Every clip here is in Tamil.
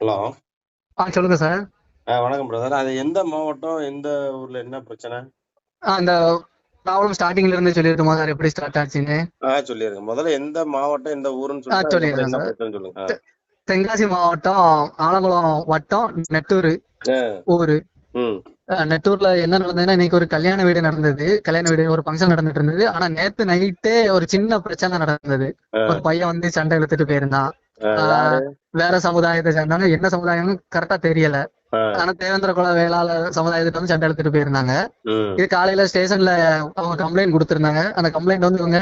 ஹலோ. சொல்லுங்க சார். வணக்கம் பிரதர். அது எந்த மாவட்டம், எந்த ஊர்ல என்ன பிரச்சனை? இந்த ப்ராப்ளம் ஸ்டார்டிங்ல இருந்து சொல்லிருக்கோமா சார், எப்படி ஸ்டார்ட் ஆச்சுன்னு? சொல்லிருங்க. முதல்ல எந்த மாவட்டம், எந்த ஊருன்னு சொல்லிட்டு அதுக்கப்புறம் சொல்லிடுறேன் என்ன சார். பிரச்சனைன்னு சொல்லுங்க. தென்காசி மாவட்டம், ஆலங்குளம் வட்டம், நெட்டூர் ஆ. ஊரு. ம். நெட்டூர்ல என்ன நடந்ததுன்னா, இன்னைக்கு ஒரு கல்யாண வீடு நடந்தது. கல்யாண வீடு ஒரு ஃபங்க்ஷன் நடந்துட்டு இருந்தது. ஆனா நேத்து நைட்டே ஒரு சின்ன பிரச்சனை நடந்தது. ஆ. ஒரு பையன் வந்து சண்டை இழுத்துட்டு போயிருந்தான். யாரு? ஆஹ் வேற சமுதாயத்தை சேர்ந்தாங்க. என்ன சமுதாயம்னு கரெக்டா தெரியல. ஆ. ஆனா தேவேந்திர குல வேளாளர் சமுதாயத்திட்ட வந்து சண்டை எடுத்துட்டு போயிருந்தாங்க. ம். இது காலையில ஸ்டேஷன்ல அவங்க கம்ப்ளைண்ட் கொடுத்திருந்தாங்க. அந்த கம்ப்ளைண்ட் வந்து இவங்க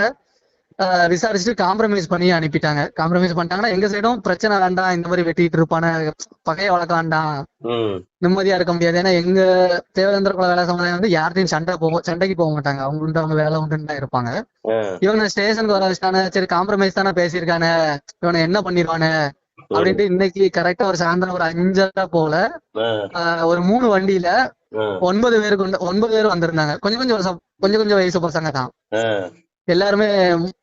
விசாரிச்சுட்டு காம்ப்ரமைஸ் பண்ணி அனுப்பிட்டாங்க. காம்ப்ரமைஸ் பண்ணிட்டாங்கன்னா எங்க சைடும் பிரச்சனை வேண்டாம், இந்த மாதிரி வெட்டிட்டு இருப்பான, பகைய வளர்க்க வேண்டாம், ம். நிம்மதியா இருக்க முடியாது. ஏன்னா எங்க தேவேந்திர குல வேலை சமுதாயம் வந்து யார்ட்டையும் சண்டைக்கு போக மாட்டாங்க. அவங்க உண்டு, அவங்க வேலை உண்டுன்னு தான் இருப்பாங்க. ஆ. இவனை ஸ்டேஷனுக்கு வர வச்சுட்டானே, சரி காம்ப்ரமைஸ் தானே பேசியிருக்கானே, இவனை என்ன பண்ணிடுவானே ம். அப்படின்ட்டு இன்னைக்கு கரெக்டா ஒரு சாயந்தரம் ஒரு 5:30 போல ஆ. ஒரு 3 வண்டியில ஆ. 9 பேர் வந்திருந்தாங்க. கொஞ்சம் கொஞ்சம் கொஞ்சம் கொஞ்சம் வயசு பசங்க தான். ஆ. எல்லாருமே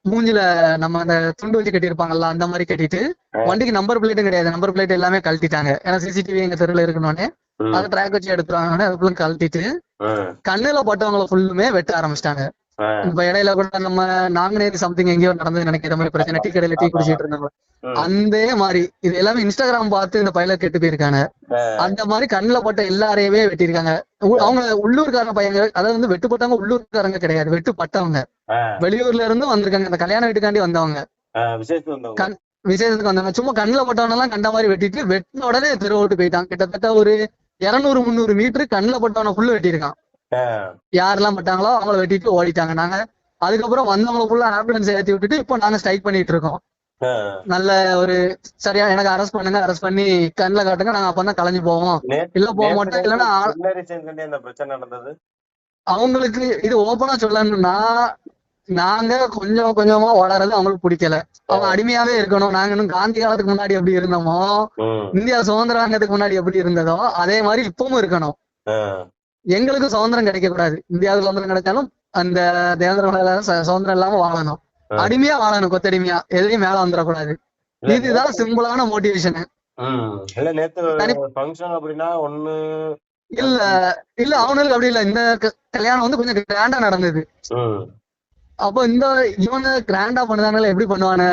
மூஞ்சில நம்ம அந்த துண்டு வச்சு கட்டியிருப்பாங்கல்ல, அந்த மாதிரி கட்டிட்டு, ஆ. வண்டிக்கு நம்பர் பிளேட்டும் கிடையாது. நம்பர் பிளேட் எல்லாமே கழட்டிட்டாங்க. ஏன்னா சிசிடிவி எங்க தெருல இருக்கணும்னே ம். அதை ட்ராக் வச்சு எடுத்துருவாங்க. அதுக்குள்ள கழட்டிட்டு ஆ. கண்ணுல பட்டவங்களை ஃபுல்லுமே வெட்ட ஆரம்பிச்சிட்டாங்க. ஆ. இப்ப இடையில கூட நம்ம நாங்குநேரி சம்திங் எங்கேயோ நடந்தது நினைக்கிற மாதிரி பிரச்சனை. ஆமா. டீ கடையில டீ ஆமா. குடிச்சிட்டு இருந்தாங்க. ம். அந்த மாதிரி இது எல்லாமே இன்ஸ்டாகிராம் பார்த்து இந்த பையல கெட்டு போயிருக்காங்க. ஆ. அந்த மாதிரி கண்ணுல பட்ட எல்லாரையுமே வெட்டியிருக்காங்க. அவங்க உள்ளூர்காரங்க பையங்க, அதாவது வந்து வெட்டுப்பட்டவங்க உள்ளூர்காரங்க கிடையாது, வெட்டுப்பட்டவங்க ஆ. வெளியூர்ல இருந்து வந்திருக்காங்க. இந்த கல்யாண வீட்டுக்காண்டி வந்தவங்க, விசேஷத்துக்கு வந்தவங்க. கண் விசேஷத்துக்கு வந்தவங்க. சும்மா கண்ணுல பட்டவன எல்லாம் கண்ட மாதிரி வெட்டிட்டு வெட்டின உடனே தெரு விட்டு போயிட்டான். கிட்டத்தட்ட ஒரு 200-300 மீட்டர் கண்ணுல பட்டவன ஃபுல்லு வெட்டியிருக்கான். ஆ. யாரெல்லாம் பட்டாங்களோ அவங்கள வெட்டிட்டு ஓடிட்டாங்க. நாங்க அதுக்கப்புறம் வந்தவங்க ஃபுல்லா ஆம்புலன்ஸ் ஏற்றி விட்டுட்டு இப்போ நாங்க ஸ்ட்ரைக் பண்ணிட்டு இருக்கோம். ஆ. நல்ல ஒரு சரியா எனக்கு அரெஸ்ட் பண்ணுங்க, அரெஸ்ட் பண்ணி கண்ணில் காட்டுங்க, நாங்க அப்பதான் கலைஞ்சு போவோம். இல்ல போக நேத்து மாட்டோம், நைட்டு இல்லைன்னா என்ன ரீசன் கண்டி அந்த பிரச்சனை நடந்தது? அவங்களுக்கு இது ஓப்பனா சொல்லணும்னா, நாங்க கொஞ்சம் கொஞ்சமா வளர்றது அவங்களுக்கு பிடிக்கல. அவங்க அடிமையாவே இருக்கணும். நாங்க இன்னும் காந்தி காலத்துக்கு முன்னாடி எப்படி இருந்தோமோ, ம். இந்தியா சுதந்திரம் வாங்கிறதுக்கு முன்னாடி எப்படி இருந்ததோ அதே மாதிரி இப்பவும் இருக்கணும். ஆ. எங்களுக்கு சுதந்திரம் கிடைக்க கூடாது. இந்தியாவுக்கு சுதந்திரம் கிடைச்சாலும் அந்த தேவேந்திர சுதந்திரம் இல்லாம வாழணும். ஆ. அடிமையா வாழணும், கொத்தடிமையா, எதையும் மேல வந்துடக்கூடாது. இல்ல இதுதான் சிம்பிளான மோட்டிவேஷன். ம். இல்ல நேத்து தனி ஃபங்க்ஷன் அப்படின்னா ஒண்ணு. இல்ல இல்ல அவனுக்கு அப்படி இல்ல. இந்த கல்யாணம் வந்து கொஞ்சம் கிராண்டா நடந்தது. ம். அப்போ இந்த இவனு கிராண்டா பண்ணுதானல, எப்படி பண்ணுவானு.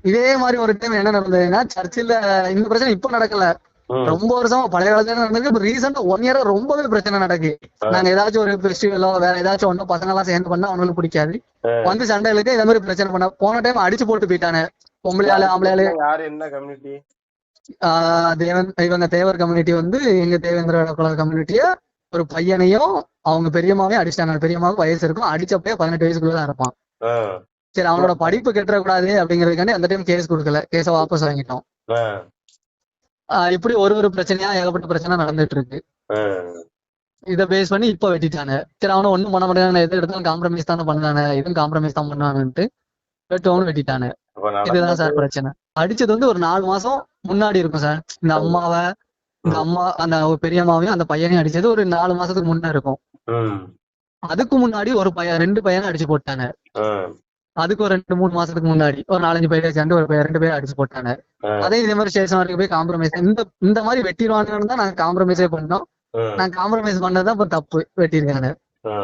இதே மாதிரி ஒரு டைம் என்ன நடந்ததுன்னா, சர்ச்சில் இந்த பிரச்சனை இப்ப நடக்கல, ம். ரொம்ப வருஷமா பழைய காலத்துல நடந்திருக்கு. இப்ப ரீசெண்டா 1 இயரா ரொம்பவே பிரச்சனை நடக்கு. ஆ. நாங்க ஏதாச்சும் ஒரு ஃபெஸ்டிவலோ வேற ஏதாச்சும் ஒன்றும் பசங்க எல்லாம் சேர்ந்து பண்ணா அவனுக்கு பிடிக்காது. ஆ. வந்து சண்டைகளுக்கு இந்த மாதிரி பிரச்சனை பண்ண போன டைம் அடிச்சு போட்டு போயிட்டானு. பொம்பளையாளு யாரு ஆம்பளையாளு. பிரச்சனை? யாரு, என்ன கம்யூனிட்டி? இவங்க தேவர் கம்யூனிட்டி வந்து எங்க தேவேந்திர குல கம்யூனிட்டிய ஒரு பையனையும் அவங்க பெரியம்மாவையும் அடிச்சிட்டாங்க. பெரியம்மாவுக்கு வயசு இருக்கும், அடிச்சப்பே 18 வயசுக்குள்ளதான் இருப்பான். ஆ. சரி, அவனோட படிப்பு கெட்டுறக்கூடாது அப்படிங்கிறதுக்காண்டி அந்த டைம் கேஸ் கொடுக்கல, கேஸை வாபஸ் வாங்கிட்டோம். ஆ. இப்படி ஒரு பிரச்சனையா ஏகப்பட்ட பிரச்சனை நடந்துட்டு இருக்கு. ஆ. இதை பேஸ் பண்ணி இப்ப வெட்டிட்டாங்க. சரி, அவனை ஒண்ணும் பண்ண முடியாது, எது எடுத்தாலும் காம்ப்ரமைஸ் தானே பண்ணானே, இதுவும் காம்ப்ரமைஸ் தான் பண்ணானுன்ட்டு வெட்டவனு வெட்டிட்டானு. அப்ப இதுதான் நடந்தது. சார் பிரச்சனை. அடிச்சது வந்து ஒரு 4 மாசம் முன்னாடி இருக்கும் சார். இந்த அம்மாவை, இந்த ம். அம்மா அந்த ஒரு பெரியம்மாவையும் அந்த பையனையும் அடிச்சது ஒரு 4 மாசத்துக்கு முன்ன இருக்கும். ம். அதுக்கு முன்னாடி ஒரு பையன் 2 பையனை அடிச்சு போட்டாங்க. ஆ. அதுக்கு ஒரு 2-3 மாசத்துக்கு முன்னாடி ஒரு 4-5 பேரை சேர்ந்து ஒரு 2 பேரை அடிச்சு போட்டாங்க. ஆ. அதே இதே மாதிரி ஸ்டேஷன் வரைக்கும் போய் காம்ப்ரமைஸ், இந்த இந்த மாதிரி வெட்டிடுவாங்கன்னு தான் நாங்க காம்ப்ரமைஸே பண்ணோம். ஆ. நாங்க காம்ப்ரமைஸ் பண்ணதான் இப்ப தப்பு, வெட்டியிருக்காங்க. ஆ.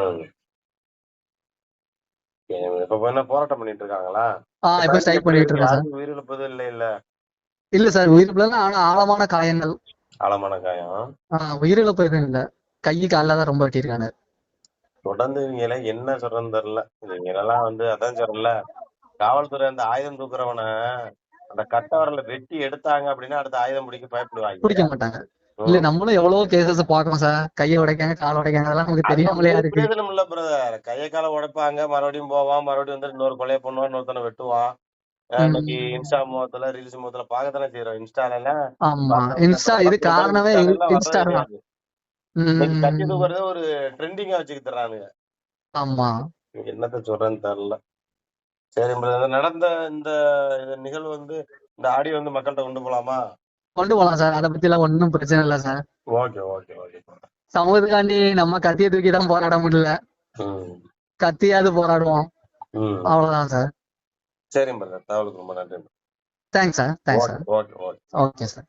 இப்ப என்ன போராட்டம் பண்ணிட்டு இருக்காங்களா? இப்ப பையனுக்கு ஸ்ட்ரைக் எப்படி பண்ணிட்டு இருக்கு? இருக்கோம் சார். யாருக்கும் உயிரிழப்பது இல்ல இல்ல? இல்ல சார், உயிரிழப்பு ஆனா ஆழமான காயங்கள். ஆழமான காயம். உயிரிழப்பு எதுவும் இல்ல. கை காலில் தான் ரொம்ப வெட்டியிருக்காங்க. தொடர்ந்து இவங்க என்ன சொல்றதுன்னு தெரியல. இவங்க எல்லாம் அதான் சொல்றல, காவல்துறை அந்த ஆயுதம் தூக்குறவன அந்த கட்ட வரல வெட்டி எடுத்தாங்க அப்படின்னா அடுத்த ஆயுதம் பிடிக்க பயப்படுவாங்க. பிடிக்க மாட்டாங்க. இல்ல, ம். நம்மளும் எவ்வளவு கேசஸ் பாக்கோம் சார். கையை உடைக்காங்க, கால் உடைக்காங்க, அதெல்லாம் நமக்கு அது தெரியாமலையா ஒரு இருக்கு. பிரயோஜனம் இல்ல பிரதர். கைய கால உடைப்பாங்க, மறுபடியும் போவான், மறுபடியும் இன்னொரு கொலையை பண்ணுவான், இன்னொருத்தனை வெட்டுவான். இன்னைக்கு உம் இன்ஸ்டா முகத்துல ரீல்ஸ் முகத்துல பார்க்கத்தானே செய்யறோம். இன்ஸ்டால எல்லாம் ஆமா, பத்து இன்ஸ்டா இது பத்து ரூபாய் காரணமே இன்ஸ்டால எல்லாம் வர்றது இன்ஸ்டா தான். கிடையாது. இன்னைக்கு கட்டி உம் தூக்குறத ஒரு ட்ரெண்டிங்கா வச்சுக்கிட்டு தர்றானுங்க. ஆமா. என்னத்த சொல்றேன்னு தெரியல. சரி brother. நடந்த இந்த நிகழ்வு இந்த ஆடியோ மக்கள்கிட்ட கொண்டு போலாமா? கொண்டு போலாம் சார், அதை பத்தி எல்லாம் ஒன்னும் பிரச்சனை இல்லை சார். Okay okay okay. சமூகத்துக்காண்டி நம்ம கத்தியை தூக்கி தான் போராட முடியல, ம். கத்தியாவது போராடுவோம். ம். அவ்வளவுதான் சார். சரி பிரதர். தகவலுக்கு ரொம்ப நன்றி. Thanks sir, thanks okay sir. Okay okay. Okay sir.